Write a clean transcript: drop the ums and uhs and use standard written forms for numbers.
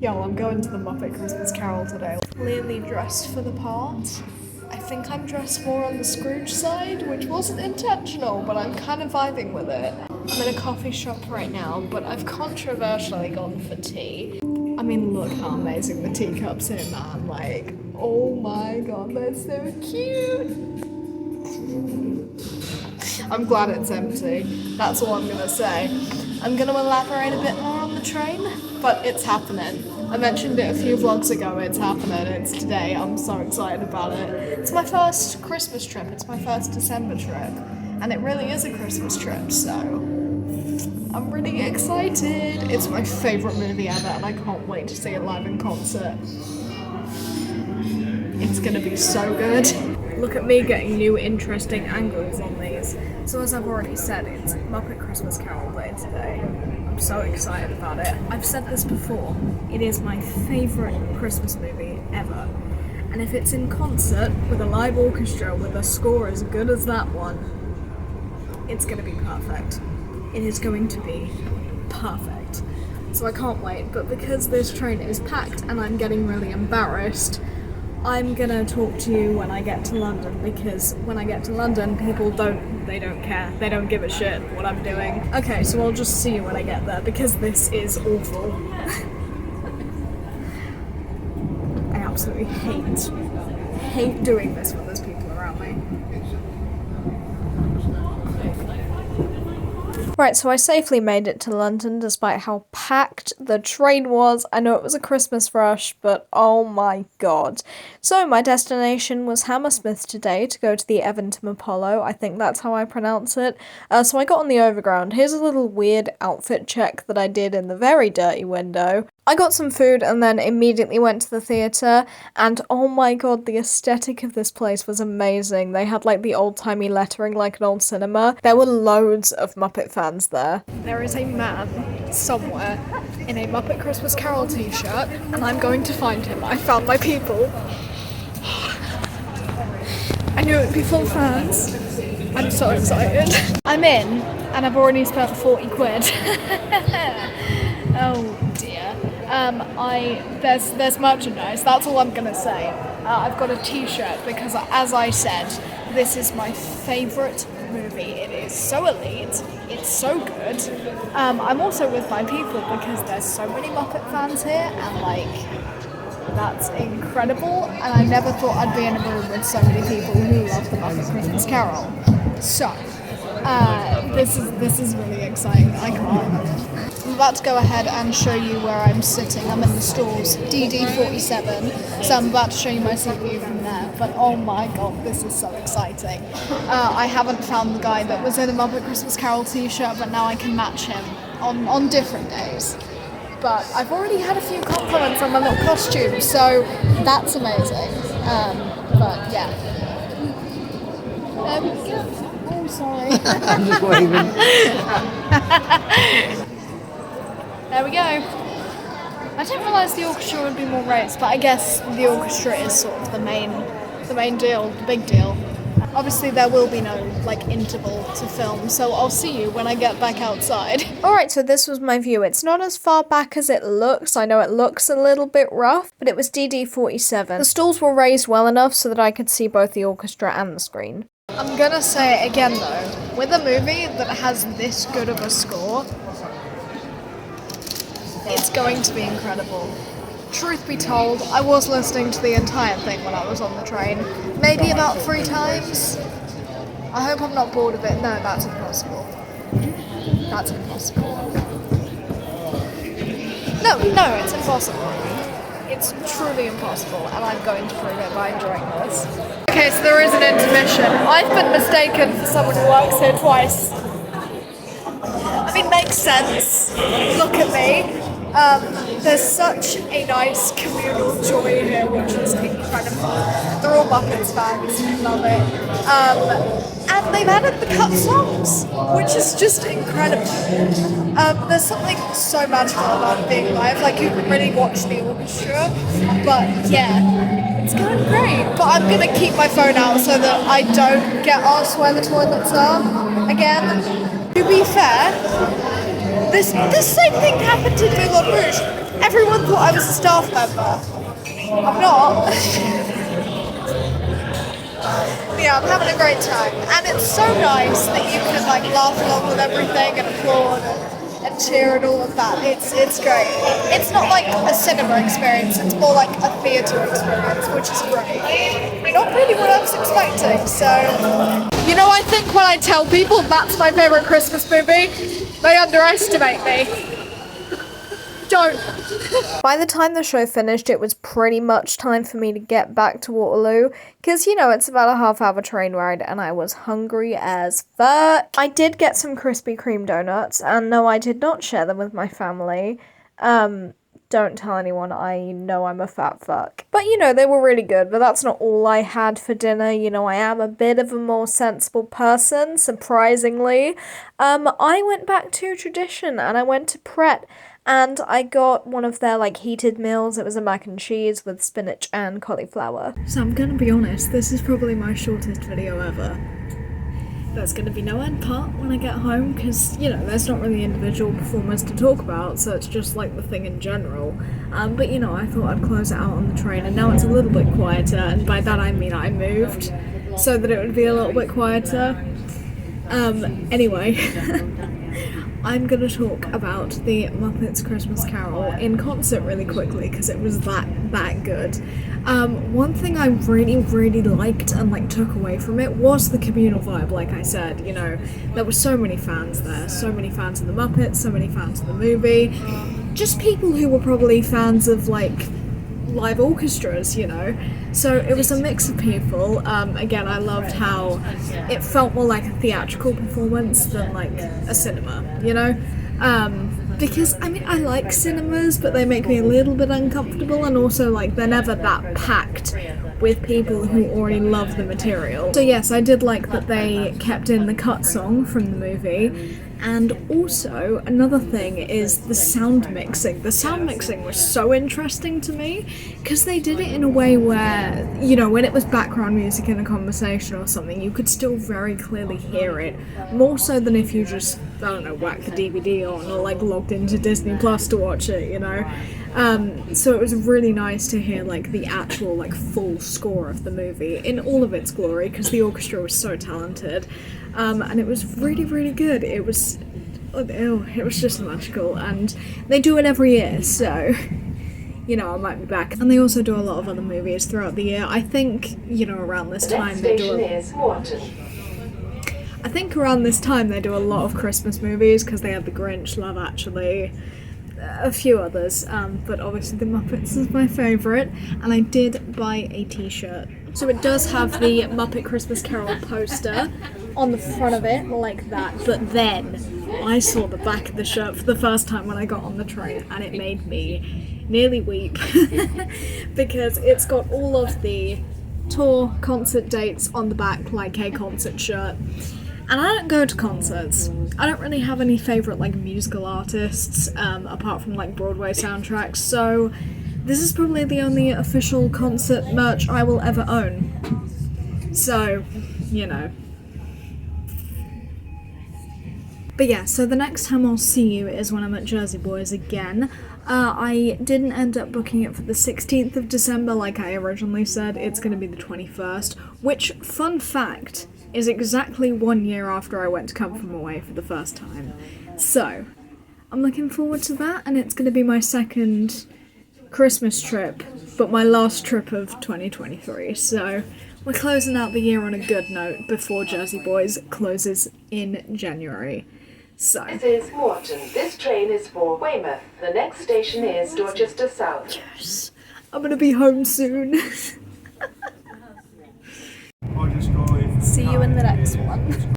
Yo, I'm going to the Muppet Christmas Carol today. Clearly dressed for the part. I think I'm dressed more on the Scrooge side, which wasn't intentional, but I'm kind of vibing with it. I'm in a coffee shop right now, but I've controversially gone for tea. I mean, look how amazing the teacups are, man. Like, oh my god, they're so cute. I'm glad it's empty. That's all I'm gonna say. I'm gonna elaborate a bit more on the train, but it's happening. I mentioned it a few vlogs ago, it's happening, it's today, I'm so excited about it. It's my first Christmas trip, it's my first December trip, and it really is a Christmas trip, so I'm really excited. It's my favourite movie ever, and I can't wait to see it live in concert. It's gonna be so good. Look at me getting new interesting angles on these. So as I've already said, it's Muppet Christmas Carol Day today. I'm so excited about it. I've said this before, it is my favourite Christmas movie ever. And if it's in concert with a live orchestra with a score as good as that one, it's gonna be perfect. It is going to be perfect. So I can't wait, but because this train is packed and I'm getting really embarrassed, I'm gonna talk to you when I get to London, because when I get to London, people don't care. They don't give a shit what I'm doing. Okay, so I'll just see you when I get there, because this is awful. I absolutely hate doing this when there's people around me. Right, so I safely made it to London despite how packed the train was. I know it was a Christmas rush, but oh my god. So my destination was Hammersmith today to go to the Eventham Apollo. I think that's how I pronounce it. So I got on the overground. Here's a little weird outfit check that I did in the very dirty window. I got some food and then immediately went to the theatre, and oh my god, the aesthetic of this place was amazing. They had like the old-timey lettering like an old cinema. There were loads of Muppet fans there. There is a man somewhere in a Muppet Christmas Carol t-shirt, and I'm going to find him. I found my people. I knew it would be full of fans. I'm so excited. I'm in, and I've already spent 40 quid. Oh dear. There's merchandise, that's all I'm gonna say. I've got a t-shirt because, as I said, this is my favourite movie. It is so elite, it's so good. I'm also with my people because there's so many Muppet fans here, and like, that's incredible, and I never thought I'd be in a room with so many people who love the Muppet Christmas Carol. So, this is really exciting. I can't. I'm about to go ahead and show you where I'm sitting. I'm in the stalls, DD47, so I'm about to show you my seat view from there, but oh my god, this is so exciting. I haven't found the guy that was in a Muppet Christmas Carol t-shirt, but now I can match him on different days. But I've already had a few compliments on my little costume, so that's amazing. But yeah. There we go. Oh, sorry. I'm just waving. There we go. I didn't realise the orchestra would be more raised, but I guess the orchestra is sort of the main deal, the big deal. Obviously there will be no like interval to film, so I'll see you when I get back outside. Alright, so this was my view. It's not as far back as it looks. I know it looks a little bit rough, but it was DD47. The stalls were raised well enough so that I could see both the orchestra and the screen. I'm gonna say it again though, with a movie that has this good of a score, it's going to be incredible. Truth be told, I was listening to the entire thing when I was on the train, maybe about 3 times. I hope I'm not bored of it. No, that's impossible. That's impossible. No, it's impossible. It's truly impossible, and I'm going to prove it by enjoying this. Okay, so there is an intermission. I've been mistaken for someone who works here twice. I mean, makes sense. Look at me. There's such a nice communal joy here, which is incredible. They're all Muppets fans, love it. And they've added the cut songs, which is just incredible. There's something so magical about being live, like you can really watch the orchestra, but yeah, it's going great. But I'm gonna keep my phone out so that I don't get asked where the toilets are again. To be fair, this same thing happened in Moulin Rouge. Everyone thought I was a staff member. I'm not. Yeah, I'm having a great time. And it's so nice that you can like laugh along with everything and applaud and cheer and all of that. It's great. It's not like a cinema experience, it's more like a theatre experience, which is great. Not really what I was expecting, so... You know, I think when I tell people that's my favourite Christmas movie, they underestimate me. Don't. By the time the show finished, it was pretty much time for me to get back to Waterloo, because, you know, it's about a half-hour train ride, and I was hungry as fuck. I did get some Krispy Kreme donuts, and no, I did not share them with my family. Don't tell anyone, I know I'm a fat fuck. But, you know, they were really good, but that's not all I had for dinner. You know, I am a bit of a more sensible person, surprisingly. I went back to tradition, and I went to Pret, and I got one of their, like, heated meals. It was a mac and cheese with spinach and cauliflower. So I'm gonna be honest, this is probably my shortest video ever. There's gonna be no end part when I get home, because, you know, there's not really individual performers to talk about, so it's just, like, the thing in general. But, you know, I thought I'd close it out on the train, and now it's a little bit quieter, and by that I mean I moved, so that it would be a little bit quieter. Anyway... I'm going to talk about the Muppets Christmas Carol in concert really quickly because it was that good. One thing I really liked and like took away from it was the communal vibe, like I said. You know, there were so many fans there, so many fans of the Muppets, so many fans of the movie, just people who were probably fans of like live orchestras, you know. So it was a mix of people. Again, I loved how it felt more like a theatrical performance than like a cinema, you know? Because, I mean, I like cinemas, but they make me a little bit uncomfortable, and also, like, they're never that packed with people who already love the material. So yes, I did like that they kept in the cut song from the movie. And also, another thing is the sound mixing. The sound mixing was so interesting to me, because they did it in a way where, you know, when it was background music in a conversation or something, you could still very clearly hear it, more so than if you just, I don't know, whack the DVD on or, like, logged into Disney Plus to watch it, you know? So it was really nice to hear, like, the actual, like, full score of the movie in all of its glory, because the orchestra was so talented. And it was really good. It was just magical, and they do it every year, so, you know, I might be back. And they also do a lot of other movies throughout the year. I think, you know, around this time they do a lot of Christmas movies, because they had The Grinch, Love Actually, a few others, but obviously The Muppets is my favourite, and I did buy a t-shirt. So it does have the Muppet Christmas Carol poster on the front of it, like that, but then I saw the back of the shirt for the first time when I got on the train, and it made me nearly weep, because it's got all of the tour concert dates on the back, like a concert shirt. And I don't go to concerts. I don't really have any favourite, like, musical artists, apart from, like, Broadway soundtracks, so this is probably the only official concert merch I will ever own. So, you know. But yeah, so the next time I'll see you is when I'm at Jersey Boys again. I didn't end up booking it for the 16th of December like I originally said. It's going to be the 21st, which, fun fact, is exactly 1 year after I went to Come From Away for the first time. So, I'm looking forward to that, and it's going to be my second Christmas trip, but my last trip of 2023, so we're closing out the year on a good note before Jersey Boys closes in January. So, This is Morton. This train is for Weymouth. The next station is Dorchester South. Yes, I'm gonna be home soon. See you in the next one.